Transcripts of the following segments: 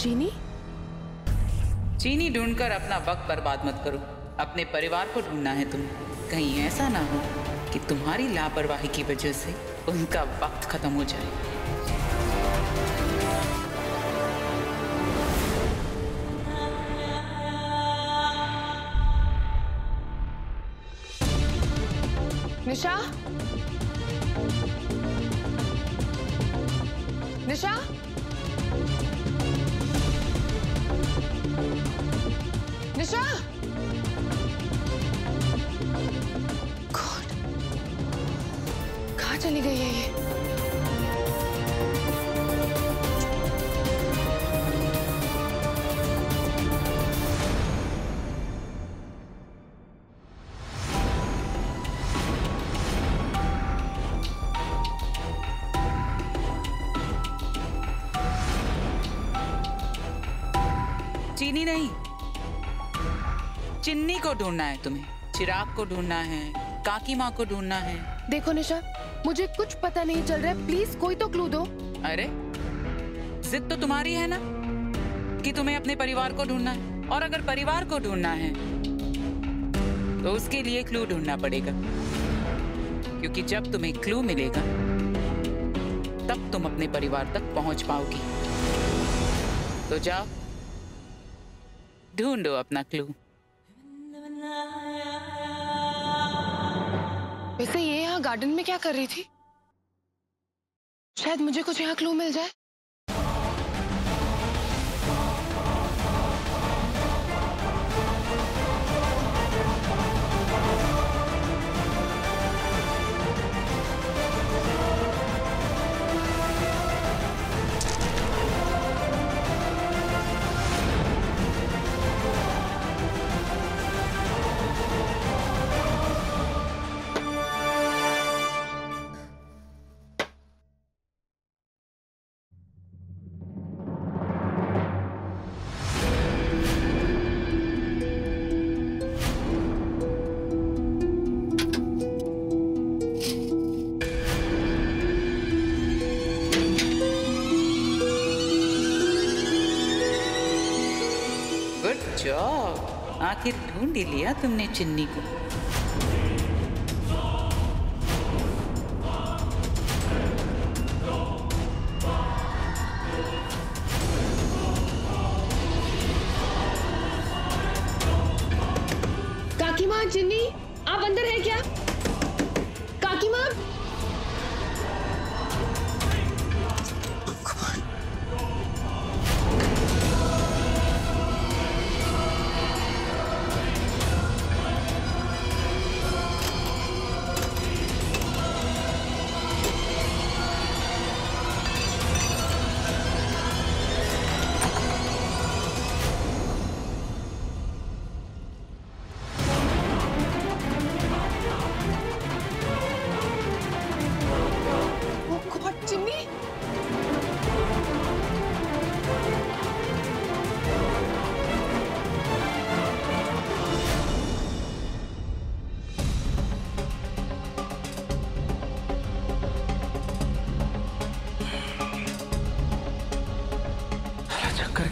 चीनी? चीनी ढूंढकर अपना वक्त बर्बाद मत करो। अपने परिवार को ढूंढना है तुम्हें। कहीं ऐसा ना हो कि तुम्हारी लापरवाही की वजह से उनका वक्त खत्म हो जाए। निशा? निशा? निशा? गॉड, कहाँ चली गई है ये? चीनी नहीं, चिन्नी को ढूंढना है तुम्हें। चिराग को ढूंढना है, काकी माँ को ढूंढना है। देखो निशा, मुझे कुछ पता नहीं चल रहा है, प्लीज कोई तो क्लू दो। अरे जिद तो तुम्हारी है ना कि तुम्हें अपने परिवार को ढूंढना है, और अगर परिवार को ढूंढना है तो उसके लिए क्लू ढूंढना पड़ेगा, क्योंकि जब तुम्हें क्लू मिलेगा तब तुम अपने परिवार तक पहुंच पाओगी। तो जाओ ढूंढो अपना क्लू। वैसे ये यहाँ गार्डन में क्या कर रही थी? शायद मुझे कुछ यहाँ क्लू मिल जाए। आखिर ढूंढ ही लिया तुमने चिन्नी को। काकी माँ, चिन्नी आप अंदर है क्या? काकी माँ?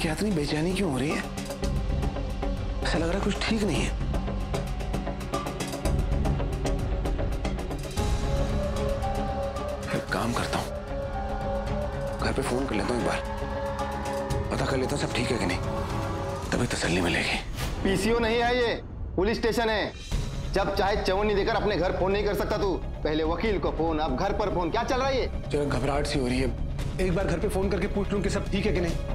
क्या इतनी बेचैनी क्यों हो रही है? ऐसा लग रहा है कुछ ठीक नहीं है। एक काम करता हूँ, घर पे फोन कर लेता हूँ, एक बार पता कर लेता हूँ सब ठीक है कि नहीं, तभी तसल्ली मिलेगी। पीसीओ नहीं है ये, पुलिस स्टेशन है। जब चाहे चवन्नी देकर अपने घर फोन नहीं कर सकता तू। पहले वकील को फोन, अब घर पर फोन। क्या चल रहा है ये? जरा घबराहट सी हो रही है, एक बार घर पे फोन करके पूछ लूं कि सब ठीक है कि नहीं।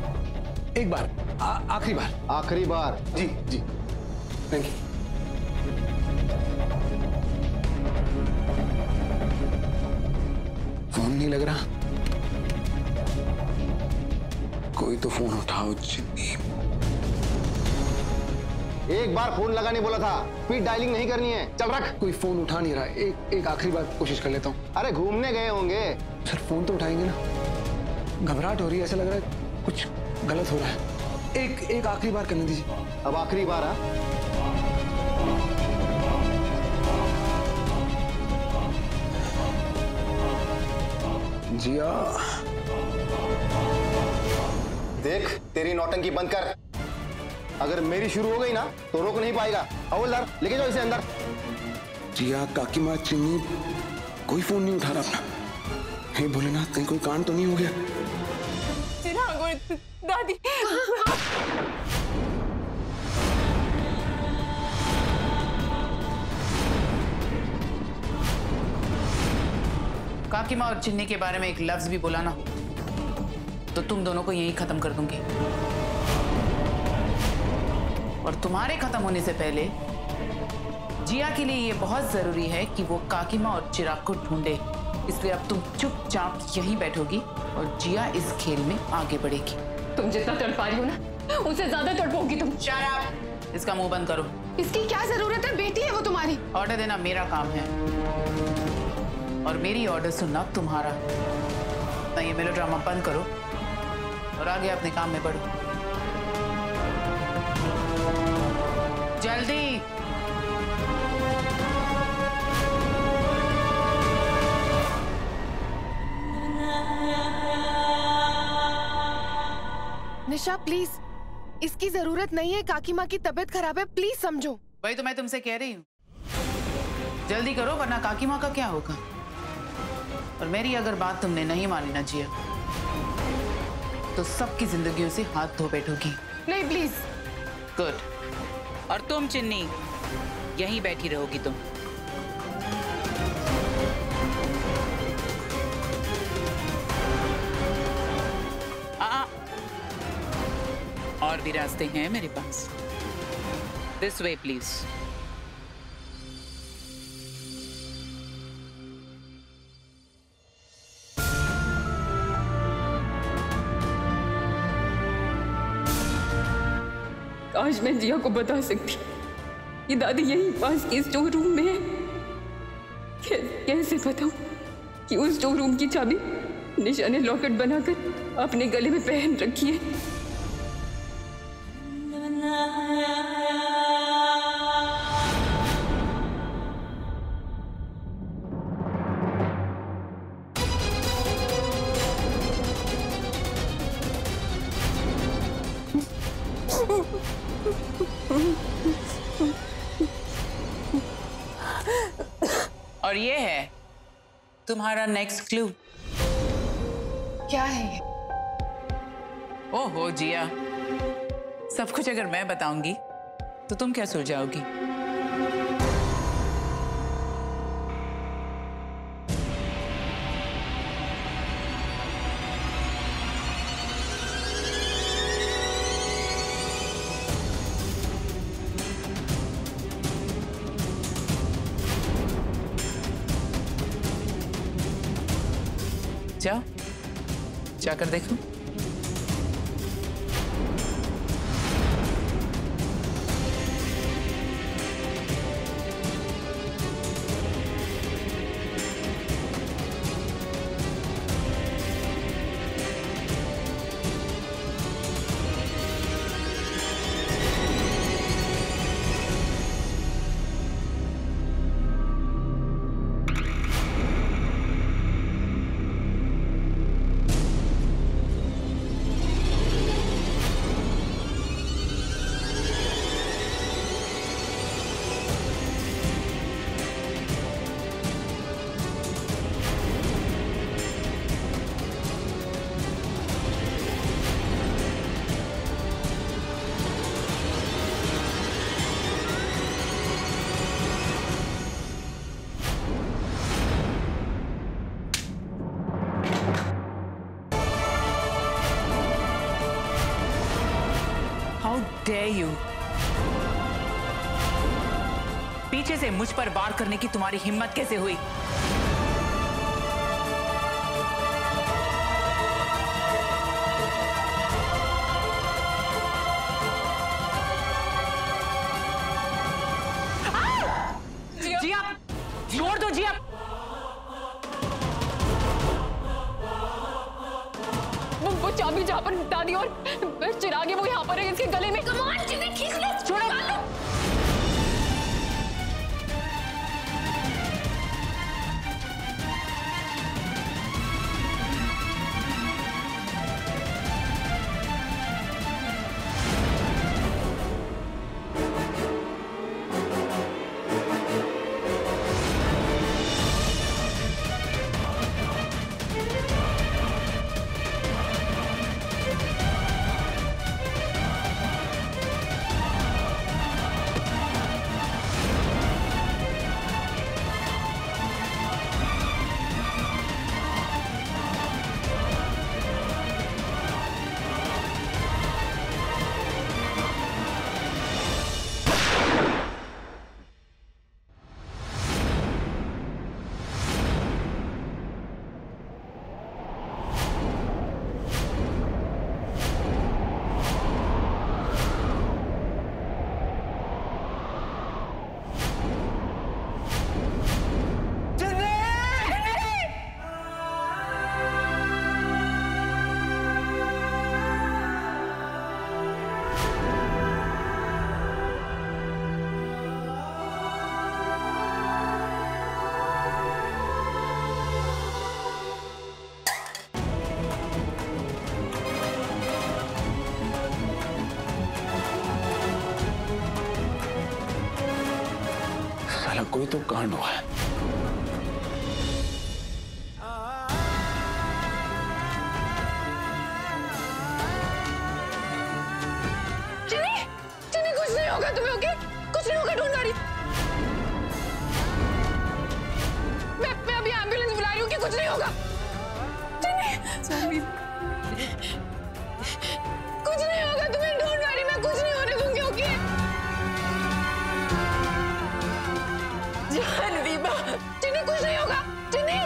एक बार, आखिरी बार। आखिरी बार? जी जी, थैंक यू। फोन नहीं लग रहा, कोई तो फोन उठाओ चिन्नी। एक बार फोन लगाने बोला था, स्पीड डायलिंग नहीं करनी है। चल रख। कोई फोन उठा नहीं रहा, एक आखिरी बार कोशिश कर लेता हूँ। अरे घूमने गए होंगे। सर फोन तो उठाएंगे ना? घबराहट हो रही है, ऐसा लग रहा है कुछ गलत हो रहा है। एक आखिरी बार करने दीजिए। अब आखिरी बार? जिया, देख, तेरी नौटंकी बंद कर। अगर मेरी शुरू हो गई ना तो रोक नहीं पाएगा। हवलदार, लेके जाओ इसे अंदर। जिया, काकी माँ, चिन्नी, कोई फोन नहीं उठा रहा अपना। हे भोलेनाथ, कहीं कोई कांड तो नहीं हो गया? दादी, काकी माँ और चिन्नी के बारे में एक लफ्ज भी बोला ना तो तुम दोनों को यहीं खत्म कर दूंगी। और तुम्हारे खत्म होने से पहले जिया के लिए ये बहुत जरूरी है कि वो काकी माँ और चिराग को ढूंढे। इसलिए अब तुम चुपचाप यहीं बैठोगी और जिया इस खेल में आगे बढ़ेगी। तुम जितना तड़पा रही हो ना, उससे ज्यादा तड़पोगी तुम। Shut up! इसका मुंह बंद करो। इसकी क्या जरूरत है? बेटी है वो तुम्हारी। ऑर्डर देना मेरा काम है और मेरी ऑर्डर सुनना तुम्हारा। ना ये मेलोड्रामा बंद करो और आगे अपने काम में बढ़ो। जल्दी। निशा प्लीज, इसकी जरूरत नहीं है। काकी माँ की तबीयत खराब है, प्लीज समझो। वही तो मैं तुमसे कह रही हूँ, जल्दी करो वरना काकी माँ का क्या होगा। और मेरी अगर बात तुमने नहीं मानी ना जिया तो सबकी जिंदगियों से हाथ धो बैठोगी। नहीं प्लीज। गुड। और तुम चिन्नी यहीं बैठी रहोगी तुम। और भी रास्ते हैं मेरे पास। This way please. काश मैं जिया को बता सकती कि दादी यहीं पास के स्टोर रूम में है। कैसे बताऊं कि उस स्टोर रूम की चाबी निशा ने लॉकेट बनाकर अपने गले में पहन रखी है। और ये है तुम्हारा नेक्स्ट क्लू। क्या है ये? ओहो जिया, सब कुछ अगर मैं बताऊंगी तो तुम क्या सुलझाओगी? जाओ, जाकर देखो। How dare you? पीछे से मुझ पर वार करने की तुम्हारी हिम्मत कैसे हुई? जिया, छोड़ दो जिया। वो चाबी जहाँ पर दादी और चिराग है वो यहाँ पर है, इसके गले में। कमान चीजें खींच लो, छोड़ो। कोई तो कांड हुआ है। चिनी, चिनी कुछ नहीं होगा तुम्हें, ओके? कुछ नहीं होगा, डोंट वरी। मैं अभी एम्बुलेंस बुला रही हूँ कि कुछ नहीं होगा। चिनी, कुछ नहीं होगा तुम्हें, डोंट वरी, मैं कुछ नहीं होने दूंगी, ओके? जानवी माँ, चिनी कुछ नहीं होगा, चिनी,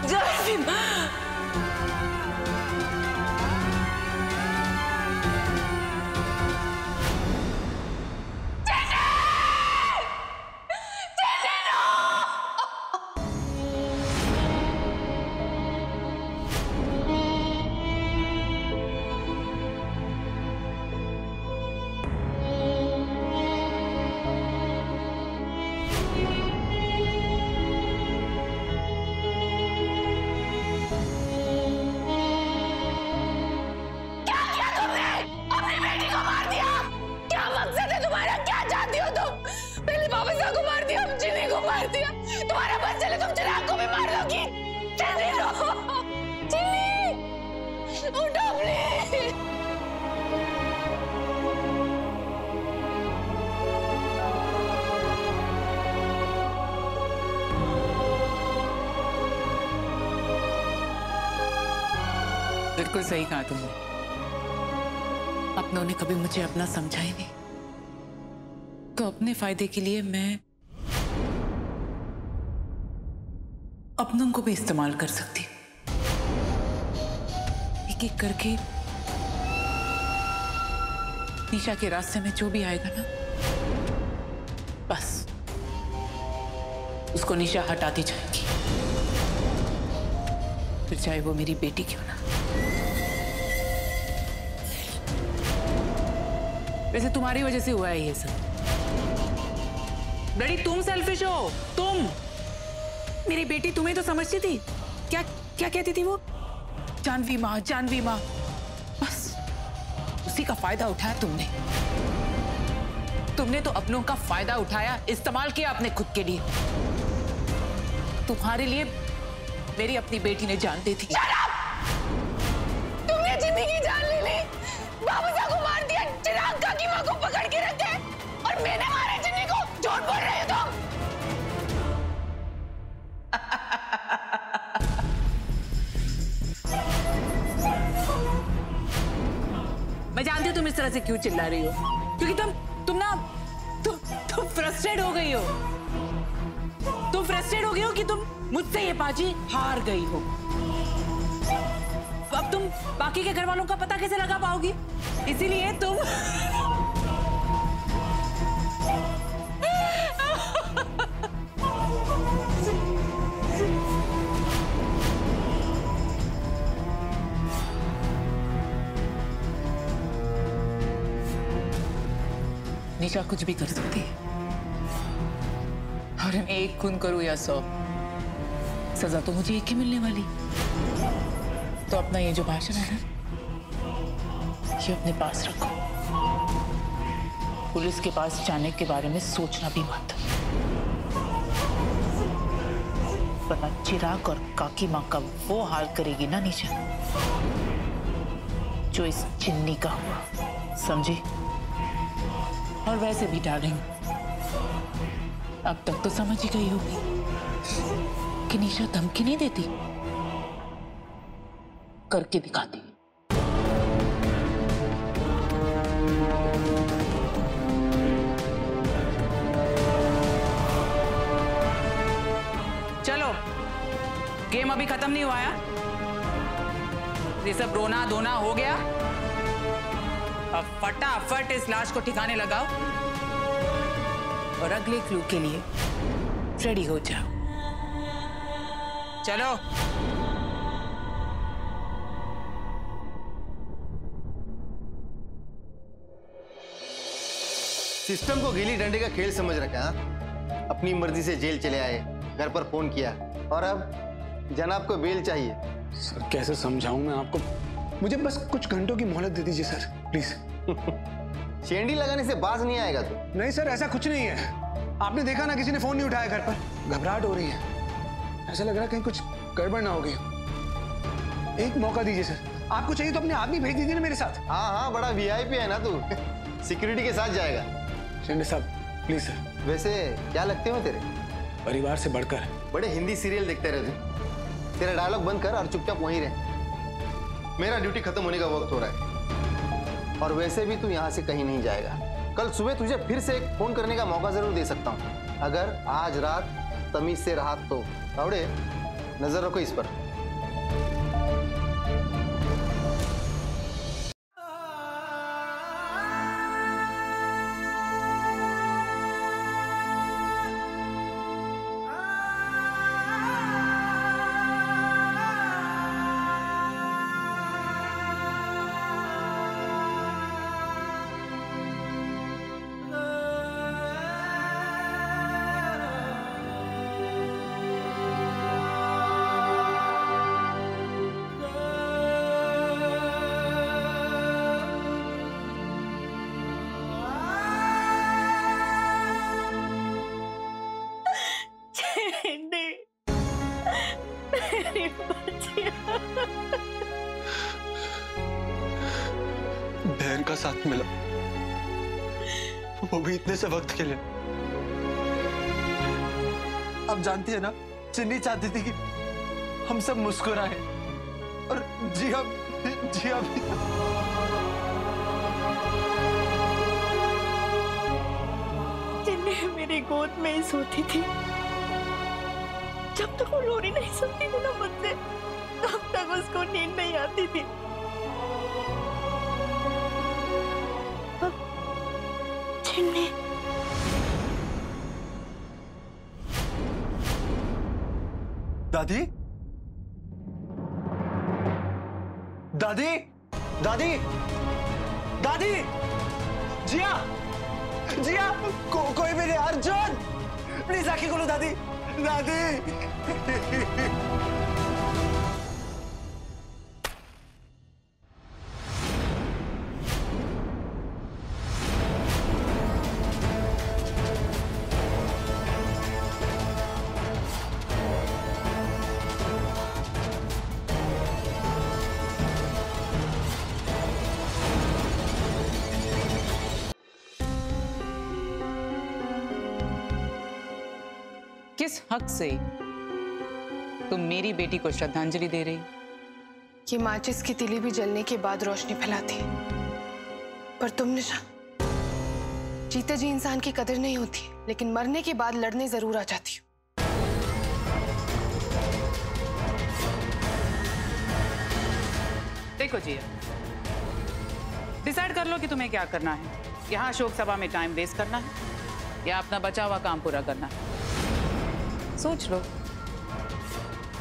जानवी माँ। तुम्हारा बस चले, तुम चिराग को भी मार दोगी। चिनी रो, चिनी, उठो प्लीज। बिल्कुल सही कहा तुमने। अपनों ने कभी मुझे अपना समझा ही नहीं, तो अपने फायदे के लिए मैं अपनों को भी इस्तेमाल कर सकती। एक एक करके निशा के रास्ते में जो भी आएगा ना, बस उसको निशा हटाती जाएगी, फिर चाहे वो मेरी बेटी क्यों ना। वैसे तुम्हारी वजह से हुआ है ये सब। डैडी तुम सेल्फिश हो, तुम। मेरी बेटी तुम्हें तो समझती थी। क्या क्या कहती थी वो? जानवी माँ, जानवी माँ। बस उसी का फायदा उठाया तुमने। तुमने तो अपनों का फायदा उठाया, इस्तेमाल किया अपने खुद के लिए। तुम्हारे लिए मेरी अपनी बेटी ने जान दी थी। तुमने चिनी की जान ले ली, बाबूसा को मार दिया, चिराग काकी माँ को पकड़ के रखे, और मैंने मारा चिनी को। झूठ बोल रहे हो तुम। मैं जानती हूँ तुम इस तरह से क्यों चिल्ला रही हो, क्योंकि तुम फ्रस्ट्रेट हो गई हो। तुम फ्रस्ट्रेट हो गई हो कि तुम मुझसे ये बाजी हार गई हो। अब तुम बाकी के घर वालों का पता कैसे लगा पाओगी? इसीलिए तुम निशा कुछ भी कर सकती है, और मैं एक खून करूं या 100, सजा तो मुझे एक ही मिलने वाली। तो अपना ये जो भाषण है ना, ये अपने पास रखो। पुलिस के पास जाने के बारे में सोचना भी मत, वरना चिराग और काकी माँ का वो हाल करेगी ना निशा, जो इस चिन्नी का हुआ, समझी? और वैसे भी डार्लिंग, अब तक तो समझ ही गई होगी कि निशा धमकी नहीं देती, करके दिखाती। चलो, गेम अभी खत्म नहीं हुआ है। ये सब रोना धोना हो गया, अब फटाफट इस लाश को ठिकाने लगाओ और अगले क्लू के लिए रेडी हो जाओ। चलो। सिस्टम को गिल्ली डंडे का खेल समझ रखा। अपनी मर्जी से जेल चले आए, घर पर फोन किया, और अब जनाब को बेल चाहिए। सर कैसे समझाऊं मैं आपको? मुझे बस कुछ घंटों की मोहलत दे दीजिए सर, प्लीज। शेंडी लगाने से बाज नहीं आएगा तू। नहीं सर, ऐसा कुछ नहीं है। आपने देखा ना, किसी ने फोन नहीं उठाया घर पर। घबराहट हो रही है, ऐसा लग रहा है कहीं कुछ गड़बड़ ना हो गई। एक मौका दीजिए सर, आपको चाहिए तो अपने आदमी भेज दीजिए ना मेरे साथ। हाँ, बड़ा वीआईपी है ना तू। सिक्योरिटी के साथ जाएगा। शिंदे साहब प्लीज सर। वैसे क्या लगते हो तेरे? परिवार से बढ़कर। बड़े हिंदी सीरियल देखते रहते। तेरा डायलॉग बंद कर और चुपचाप वहीं रहे। मेरा ड्यूटी खत्म होने का वक्त हो रहा है, और वैसे भी तू यहाँ से कहीं नहीं जाएगा। कल सुबह तुझे फिर से एक फोन करने का मौका जरूर दे सकता हूँ, अगर आज रात तमीज से रहा तो। तावड़े, नजर रखो इस पर। बहन का साथ मिला, वो भी इतने से वक्त के लिए। अब जानती है ना, चिन्नी चाहती थी कि हम सब मुस्कुराएं, और जिया भी। चिन्नी मेरी गोद में ही सोती थी। जब तक वो लोरी नहीं सुनती थी ना मुझसे, तब तक उसको नींद नहीं आती थी। चिन्नी, दादी, दादी, दादी, दादी, जिया, जिया, कोई भी नहीं। अर्जुन, प्लीज आंखें खोलो दादी, दादी। किस हक से तुम मेरी बेटी को श्रद्धांजलि दे रही? ये माचिस की तिली भी जलने के बाद रोशनी फैलाती है, पर तुम निशा, जीते जी इंसान की कदर नहीं होती, लेकिन मरने के बाद लड़ने जरूर आ जाती हो। देखो जी, डिसाइड कर लो कि तुम्हें क्या करना है। यहाँ शोक सभा में टाइम वेस्ट करना है या अपना बचा हुआ काम पूरा करना है। सोच लो,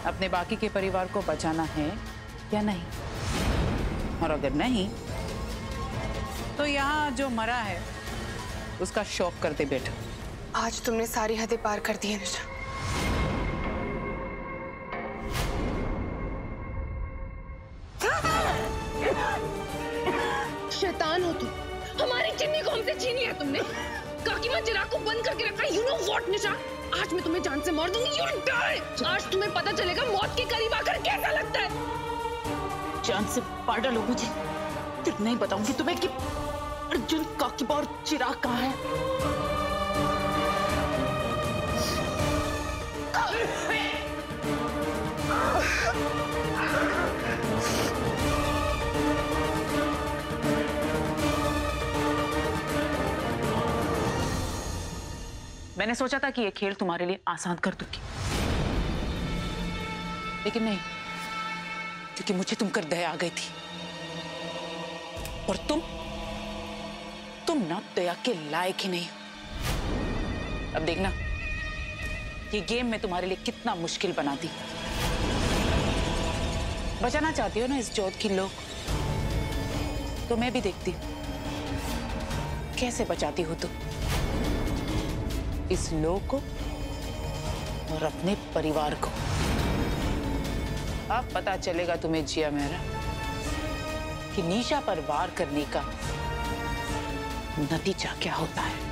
अपने बाकी के परिवार को बचाना है या नहीं, और अगर नहीं तो यहाँ जो मरा है उसका शौक करते बैठो। आज तुमने सारी हदें पार कर दी है निशा। शैतान हो तुम। हमारी चिन्नी को हमसे छीन लिया तुमने। काकी माँ चिराग को बंद करके रखा। You know what, निशा? आज मैं तुम्हें जान से मार दूंगी। You'll die। आज तुम्हें पता चलेगा मौत के करीब आकर कैसा लगता है। जान से मार डालो मुझे, फिर नहीं बताऊंगी तुम्हें कि अर्जुन, काकी और चिराग कहाँ है। मैंने सोचा था कि ये खेल तुम्हारे लिए आसान कर दूंगी, लेकिन नहीं, क्योंकि मुझे तुम कर दया आ गई थी, और तुम ना दया के लायक ही नहीं हो। अब देखना ये गेम मैं तुम्हारे लिए कितना मुश्किल बना दी। बचाना चाहती हो ना इस जोत की लोग, तो मैं भी देखती हूँ कैसे बचाती हो तुम इस लोग को और अपने परिवार को। अब पता चलेगा तुम्हें जिया मेरा कि निशा पर वार करने का नतीजा क्या होता है।